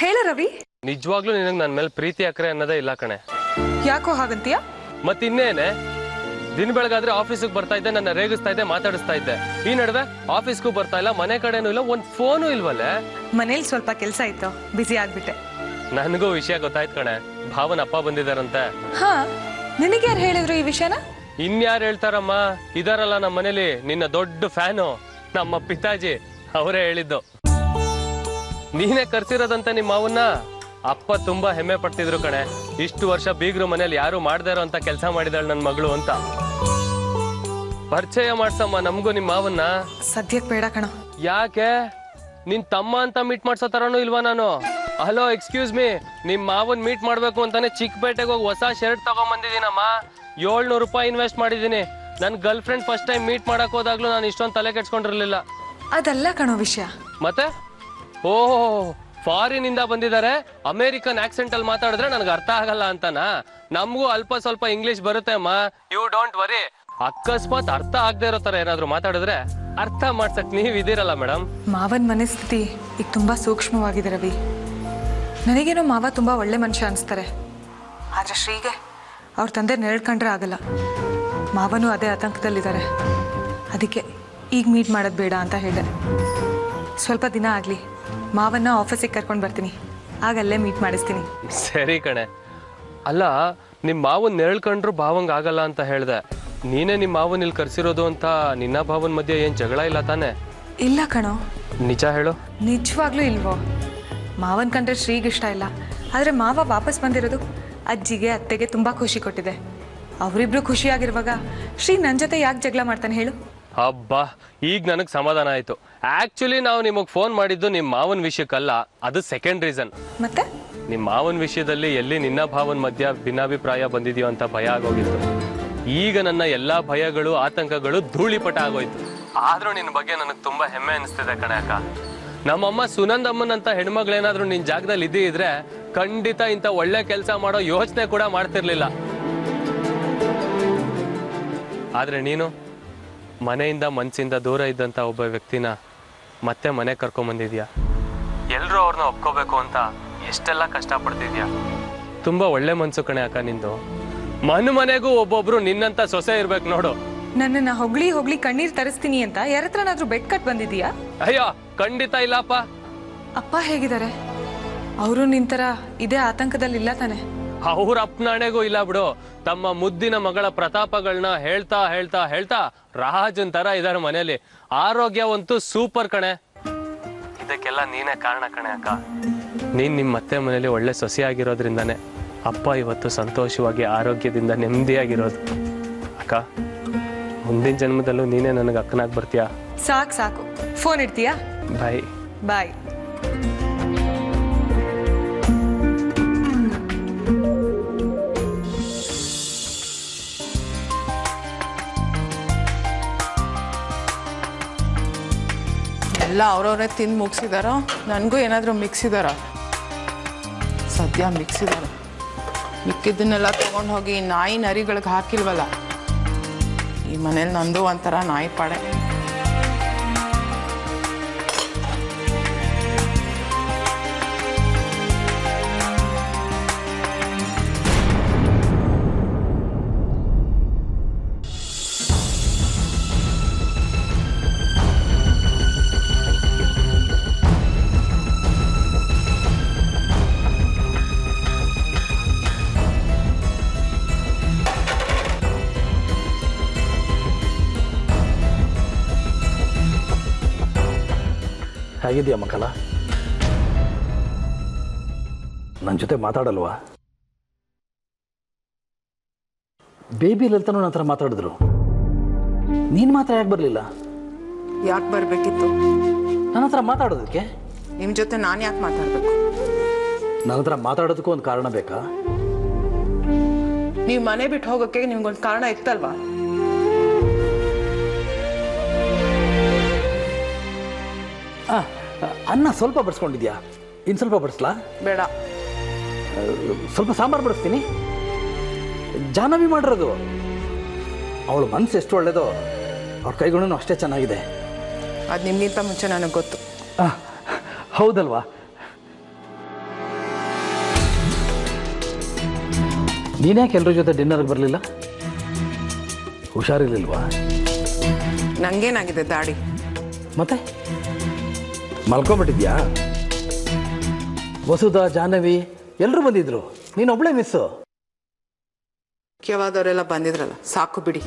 ಹೇಳ ರವಿ. ನಿಜವಾಗ್ಲೂ ನಿನಗೆ ನನ್ನ ಮೇಲೆ ಪ್ರೀತಿ ಅಕ್ರೆ ಅನ್ನೋದೇ ಇಲ್ಲ ಕಣೆ. ಯಾಕೋ ಹಾಗಂತೀಯ? ಮತ್ತಿನ್ನೇನೆ, ದಿನ ಬೆಳಗಾದ್ರೆ ಆಫೀಸಿಗೆ ಬರ್ತಾ ಇದ್ದೆ, ನನ್ನ ರೇಗಿಸ್ತಾ ಇದ್ದೆ, ಮಾತಾಡಿಸ್ತಾ ಇದ್ದೆ. ಈ ನಡುವೆ ಆಫೀಸ್ಗೂ ಬರ್ತಾ ಇಲ್ಲ, ಮನೆ ಕಡೆನೂ ಇಲ್ಲ, ಒಂದ್ ಫೋನು ಇಲ್ವಲ್ಲೇ. ಮನೇಲಿ ಸ್ವಲ್ಪ ಕೆಲಸ ಇತ್ತು, ಬಿಸಿ ಆಗ್ಬಿಟ್ಟೆ. ನನಗೂ ವಿಷಯ ಗೊತ್ತಾಯ್ತು ಕಣೆ, ಭಾವನ ಅಪ್ಪ ಬಂದಿದಾರಂತೆ. ಹಾ, ನಿನಗೆ ಯಾರು ಹೇಳಿದ್ರು ಈ ವಿಷಯನ? ಇನ್ಯಾರು ಹೇಳ್ತಾರಮ್ಮ, ಇದಾರಲ್ಲ ನಮ್ಮ ಮನೇಲಿ ನಿನ್ನ ದೊಡ್ಡ ಫ್ಯಾನು ನಮ್ಮ ಪಿತಾಜಿ, ಅವರೇ ಹೇಳಿದ್ದು. ನೀನೇ ಕರ್ಸಿರೋದಂತ ನಿಮ್ಮ ಮಾವನ್ನ. ಅಪ್ಪ ತುಂಬಾ ಹೆಮ್ಮೆ ಪಡ್ತಿದ್ರು ಕಣೆ, ಇಷ್ಟು ವರ್ಷ ಬೀಗ್ರು ಮನೇಲಿ ಯಾರು ಮಾಡ್ದೇ ಇರೋ ಅಂತ ಕೆಲಸ ಮಾಡಿದಾಳು ನನ್ನ ಮಗಳು ಅಂತ. ಪರಿಚಯ ಮಾಡ್ಸಮ್ಮ ನಮಗೂ ನಿಮ್ಮ ಮಾವನ್ನ. ಸದ್ಯಕ್ಕೆ ಬೇಡ ಕಣ. ಯಾಕೆ? ನಿನ್ ತಮ್ಮ ಅಂತ ಮೀಟ್ ಮಾಡ್ಸೋ ತರನು ಇಲ್ವಾ ನಾನು? ಹಲೋ, ಎಕ್ಸ್ಕ್ಯೂಸ್ ಮೀ, ನಿಮ್ ಮಾವನ್ ಮೀಟ್ ಮಾಡ್ಬೇಕು ಅಂತಾನೆ ಚಿಕ್ಕಪೇಟೆಗೆ ಹೋಗಿ ಹೊಸ ಶರ್ಟ್ ತಗೊಂಡ್ಬಂದಿದ್ದೀನಮ್ಮ. 700 ರೂಪಾಯಿ ಇನ್ವೆಸ್ಟ್ ಮಾಡಿದೀನಿ. ನನ್ girl friend first time meet ಮಾಡಕ್ ಹೋದಾಗ್ಲೂ ನಾನು ಇಷ್ಟೊಂದು ತಲೆ ಕೆಡ್ಸ್ಕೊಂಡಿರ್ಲಿಲ್ಲ. ಅದಲ್ಲ ಕಣೋ ವಿಷಯ. ಮತ್ತೆ? ಓಹೋ, ಫಾರಿನ್ ಇಂದ ಬಂದಿದ್ದಾರೆ, ಅಮೇರಿಕನ್ ಆಕ್ಸೆಂಟ್ ಅಲ್ಲಿ ಮಾತಾಡಿದ್ರೆ ನನಗೆ ಅರ್ಥ ಆಗಲ್ಲ ಅಂತನಾ? ನಮಗೂ ಅಲ್ಪ ಸ್ವಲ್ಪ ಇಂಗ್ಲಿಷ್ ಬರುತ್ತೆ ಅಮ್ಮ, ಯು ಡೋಂಟ್ ವರಿ. ಅಕಸ್ಮಾತ್ ಅರ್ಥ ಆಗದೆ ಇರೋ ತರ ಏನಾದ್ರು ಮಾತಾಡಿದ್ರೆ ಅರ್ಥ ಮಾಡ್ಸಕ್ ನೀವ್ ಇದೀರಲ್ಲ ಮೇಡಮ್. ಮಾವನ್ ಮನಸ್ಥಿತಿ ಈಗ ತುಂಬಾ ಸೂಕ್ಷ್ಮವಾಗಿದೆ ರವಿ. ನನಗೇನೋ ಮಾವ ತುಂಬಾ ಒಳ್ಳೆ ಮನುಷ್ಯ ಅನಿಸ್ತಾರೆ, ಆದ್ರೆ ಶ್ರೀಗೆ ಅವ್ರ ತಂದೆ ನೆರಳ್ಕೊಂಡ್ರೆ ಆಗಲ್ಲ. ಮಾವನು ಅದೇ ಆತಂಕದಲ್ಲಿದ್ದಾರೆ. ಅದಕ್ಕೆ ಈಗ ಮೀಟ್ ಮಾಡೋದು ಬೇಡ ಅಂತ ಹೇಳಿದೆ. ಸ್ವಲ್ಪ ದಿನ ಆಗಲಿ, ಮಾವನ್ನ ಆಫೀಸಿಗೆ ಕರ್ಕೊಂಡು ಬರ್ತೀನಿ, ಆಗಲ್ಲೇ ಮೀಟ್ ಮಾಡಿಸ್ತೀನಿ. ಸರಿ ಕಣೆ. ಅಲ್ಲ, ನಿಮ್ಮ ಮಾವನ್ ನೆರಳ್ಕೊಂಡ್ರು ಭಾವಂಗ ಆಗಲ್ಲ ಅಂತ ಹೇಳ್ದೆ. ನೀನೇ ನಿಮ್ಮ ಮಾವನ್ ಇಲ್ಲಿ ಕರ್ಸಿರೋದು ಅಂತ ನಿನ್ನ ಭಾವನ್ ಮಧ್ಯೆ ಏನ್ ಜಗಳ ಇಲ್ಲ ತಾನೆ? ಇಲ್ಲ ಕಣೋ. ನಿಜ ಹೇಳು. ನಿಜವಾಗ್ಲೂ ಇಲ್ವೋ? ಮಾವನ್ ಕಂಡ್ರೆ ಶ್ರೀಗೆ ಇಷ್ಟ ಇಲ್ಲ, ಆದರೆ ಮಾವ ವಾಪಸ್ ಬಂದಿರೋದು ಅಜ್ಜಿಗೆ ಅತ್ತೆಗೆ ತುಂಬ ಖುಷಿ ಕೊಟ್ಟಿದೆ. ಅವರಿಬ್ರು ಖುಷಿಯಾಗಿರುವಾಗ ಶ್ರೀ ನನ್ನ ಜೊತೆ ಯಾಕೆ ಜಗಳ ಮಾಡ್ತಾನೆ ಹೇಳು? ಹಬ್ಬಾ, ಈಗ ನನಗೆ ಸಮಾಧಾನ ಆಯ್ತು. ಆಕ್ಚುಲಿ ನಾವು ನಿಮಗೆ ಫೋನ್ ಮಾಡಿದ್ದು ನಿಮ್ಮ ಮಾವನ್ ವಿಷಯಕ್ಕಲ್ಲ, ಅದು ಸೆಕೆಂಡ್ ರೀಸನ್. ಮತ್ತೆ? ನಿಮ್ಮ ಮಾವನ್ ವಿಷಯದಲ್ಲಿ ಎಲ್ಲಿ ನಿನ್ನ ಭಾವನ್ ಮಧ್ಯ ಭಿನ್ನಾಭಿಪ್ರಾಯ ಬಂದಿದೆಯೋ ಅಂತ ಭಯ ಆಗೋಗಿತ್ತು. ಈಗ ನನ್ನ ಎಲ್ಲಾ ಭಯಗಳು ಆತಂಕಗಳು ಧೂಳಿಪಟ ಆಗೋಯ್ತು. ಆದ್ರೂ ನಿನ್ನ ಬಗ್ಗೆ ನನಗೆ ತುಂಬಾ ಹೆಮ್ಮೆ ಅನಿಸ್ತಿದೆ ಕಣೆ ಅಕ್ಕ. ನಮ್ಮಮ್ಮ ಸುನಂದಮ್ಮನಂತ ಹೆಣ್ಮಗಳೇನಾದ್ರೂ ನಿನ್ ಜಾಗದಲ್ಲಿ ಇದ್ರೆ ಖಂಡಿತ ಇಂಥ ಒಳ್ಳೆ ಕೆಲಸ ಮಾಡೋ ಯೋಚನೆ ಕೂಡ ಮಾಡ್ತಿರ್ಲಿಲ್ಲ. ಆದ್ರೆ ನೀನು ಮನೆಯಿಂದ ಮನ್ಸಿಂದ ದೂರ ಇದ್ದಂತ ಒಬ್ಬ ವ್ಯಕ್ತಿನ ಮತ್ತೆ ಮನೆ ಕರ್ಕೊಂಬಂದಿದ್ಯಾ. ಎಲ್ರೂ ಅವ್ರನ್ನ ಒಪ್ಕೋಬೇಕು ಅಂತ ಎಷ್ಟೆಲ್ಲ ಕಷ್ಟಪಡ್ತಿದ್ಯಾ. ತುಂಬಾ ಒಳ್ಳೆ ಮನ್ಸು ಕಣೆ ಅಕ್ಕ ನಿಂದು. ಮನೆಗೂ ಒಬ್ಬೊಬ್ರು ನಿನ್ನಂತ ಸೊಸೆ ಇರ್ಬೇಕು ನೋಡು. ನನ್ನನ್ನ ಹೊಗಳಿ ಹೊಗಳಿ ಕಣ್ಣೀರ್ ತರಿಸ್ತೀನಿ ಅಂತ ಯಾರತ್ರನಾದ್ರೂ ಬೆಟ್ ಕಟ್ ಬಂದಿದೀಯಾ? ಅಯ್ಯೋ, ಖಂಡಿತ ಇಲ್ಲಪ್ಪ. ಅಪ್ಪ ಹೇಗಿದ್ದಾರೆ? ಅವರು ನಿಂತರ ಇದೇ ಆತಂಕದಲ್ಲಿ ಇಲ್ಲ ತಾನೆ? ಅವ್ರ ಅಪ್ಪನಾಣೆಗೂ ಇಲ್ಲ ಬಿಡು. ತಮ್ಮ ಮುದ್ದಿನ ಮಗಳ ಪ್ರತಾಪಗಳನ್ನ ಹೇಳ್ತಾ ಹೇಳ್ತಾ ಹೇಳ್ತಾ ರಾಜನ್ ತರ ಇದಾರೆ ಮನೇಲಿ. ಆರೋಗ್ಯವಂತೂ ಸೂಪರ್ ಕಣೆ. ಇದಕ್ಕೆಲ್ಲ ನೀನೇ ಕಾರಣ ಕಣೆ ಅಕ್ಕ. ನೀನ್ ನಿಮ್ಮ ಅತ್ತೆ ಮನೇಲಿ ಒಳ್ಳೆ ಸೊಸೆಯಾಗಿರೋದ್ರಿಂದಾನೆ ಅಪ್ಪ ಇವತ್ತು ಸಂತೋಷವಾಗಿ ಆರೋಗ್ಯದಿಂದ ನೆಮ್ಮದಿಯಾಗಿರೋದು. ಅಕ್ಕ, ಮುಂದಿನ ಜನ್ಮದಲ್ಲೂ ನೀನೇ ನನಗೆ ಅಕ್ಕನಾಗಿ ಬರ್ತೀಯಾ? ಸಾಕು ಸಾಕು, ಫೋನ್ ಇಡ್ತೀಯಾ? ಬಾಯ್ ಬಾಯ್. ಎಲ್ಲ ಅವ್ರವ್ರೇ ತಿಂದು ಮುಗಿಸಿದಾರೋ, ನನಗೂ ಏನಾದರೂ ಮಿಕ್ಸಿದಾರ? ಸದ್ಯ ಮಿಕ್ಸಿದಾರ. ಮಿಕ್ಕಿದ್ದನ್ನೆಲ್ಲ ತೊಗೊಂಡು ಹೋಗಿ ನಾಯಿ ನರಿಗಳಿಗೆ ಹಾಕಿಲ್ವಲ್ಲ. ಈ ಮನೇಲಿ ನಂದು ಒಂಥರ ನಾಯಿ ಪಾಡೆ. ಹೇಗಿದೆಯಾ ಮಕ್ಕಳ? ನನ್ನ ಜೊತೆ ಮಾತಾಡಲ್ವಾ? ಬೇಬಿ ಲಲಿತನೂ ನನ್ನ ಹತ್ರ ಮಾತಾಡಿದ್ರು, ನೀನು ಮಾತ್ರ ಯಾಕೆ ಬರಲಿಲ್ಲ? ಯಾಕೆ ಬರಬೇಕಿತ್ತು? ನನ್ನ ಹತ್ರ ಮಾತಾಡೋದಕ್ಕೆ. ನಿಮ್ಮ ಜೊತೆ ನಾನು ಯಾಕೆ ಮಾತಾಡಬೇಕು? ನನ್ನ ಹತ್ರ ಮಾತಾಡೋದಕ್ಕೂ ಒಂದು ಕಾರಣ ಬೇಕಾ? ನೀವು ಮನೆ ಬಿಟ್ಟು ಹೋಗೋಕ್ಕೆ ನಿಮ್ಗೊಂದು ಕಾರಣ ಇತ್ತಲ್ವಾ? ಅನ್ನ ಸ್ವಲ್ಪ ಬಡಿಸ್ಕೊಂಡಿದ್ಯಾ? ಇನ್ನು ಸ್ವಲ್ಪ ಬಡಿಸ್ಲಾ? ಬೇಡ. ಸ್ವಲ್ಪ ಸಾಂಬಾರು ಬಡಿಸ್ತೀನಿ. ಜಾಹ್ನವಿ ಮಾಡಿರೋದು. ಅವಳು ಮನಸ್ಸು ಎಷ್ಟು ಒಳ್ಳೇದೋ, ಅವ್ರ ಕೈಗುಣನೂ ಅಷ್ಟೇ ಚೆನ್ನಾಗಿದೆ. ಅದು ನಿಮಗಿಂತ ಮುಂಚೆ ನನಗೆ ಗೊತ್ತು. ಹೌದಲ್ವಾ? ನೀನ್ಯಾಕೆ ಎಲ್ಲರ ಜೊತೆ ಡಿನ್ನರ್ಗೆ ಬರಲಿಲ್ಲ? ಹುಷಾರಿರ್ಲಿಲ್ವಾ? ನಂಗೇನಾಗಿದೆ ದಾಡಿ? ಮತ್ತೆ ಮಲ್ಕೊಂಬಿಟ್ಟಿದ್ಯಾ? ವಸುಧಾ, ಜಾಹ್ನವಿ ಎಲ್ಲರೂ ಬಂದಿದ್ರು, ನೀನೊಬ್ಬಳೇ ಮಿಸ್ಸು. ಮುಖ್ಯವಾದವರೆಲ್ಲ ಬಂದಿದ್ರಲ್ಲ, ಸಾಕು ಬಿಡಿ.